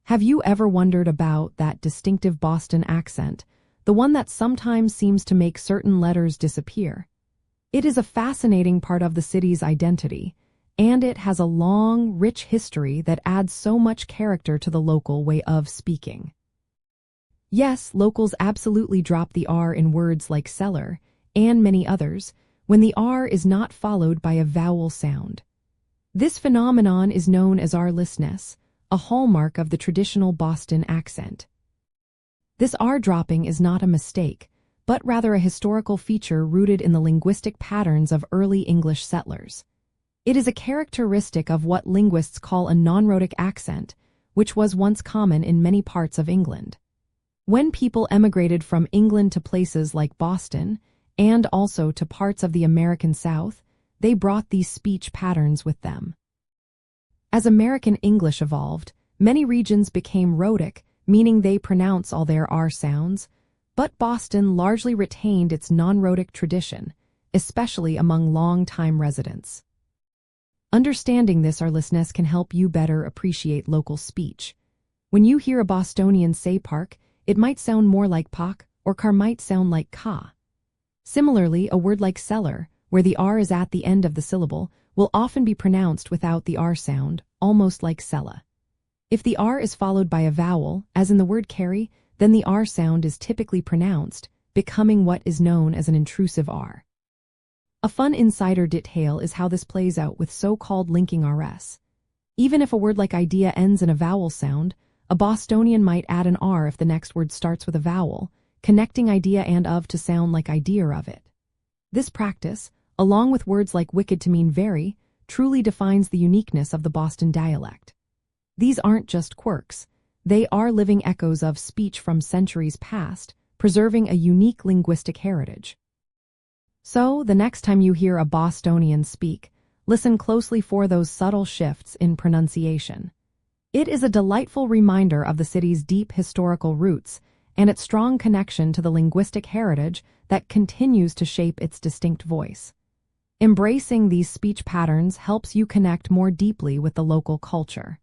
Have you ever wondered about that distinctive Boston accent, the one that sometimes seems to make certain letters disappear? It is a fascinating part of the city's identity, and it has a long, rich history that adds so much character to the local way of speaking. Yes, locals absolutely drop the R in words like cellar, and many others, when the R is not followed by a vowel sound. This phenomenon is known as R-lessness, a hallmark of the traditional Boston accent. This R dropping is not a mistake, but rather a historical feature rooted in the linguistic patterns of early English settlers. It is a characteristic of what linguists call a non-rhotic accent, which was once common in many parts of England. When people emigrated from England to places like Boston, and also to parts of the American South, they brought these speech patterns with them. As American English evolved, many regions became rhotic, meaning they pronounce all their R sounds, but Boston largely retained its non-rhotic tradition, especially among long-time residents. Understanding this R-lessness can help you better appreciate local speech. When you hear a Bostonian say park, it might sound more like pak, or car might sound like ka. Similarly, a word like cellar, where the R is at the end of the syllable, will often be pronounced without the R sound, almost like sella. If the R is followed by a vowel, as in the word carry, then the R sound is typically pronounced, becoming what is known as an intrusive R. A fun insider detail is how this plays out with so-called linking RS. Even if a word like idea ends in a vowel sound, a Bostonian might add an R if the next word starts with a vowel, connecting idea and of to sound like idea of it. This practice, along with words like wicked to mean very, truly defines the uniqueness of the Boston dialect. These aren't just quirks, they are living echoes of speech from centuries past, preserving a unique linguistic heritage. So, the next time you hear a Bostonian speak, listen closely for those subtle shifts in pronunciation. It is a delightful reminder of the city's deep historical roots and its strong connection to the linguistic heritage that continues to shape its distinct voice. Embracing these speech patterns helps you connect more deeply with the local culture.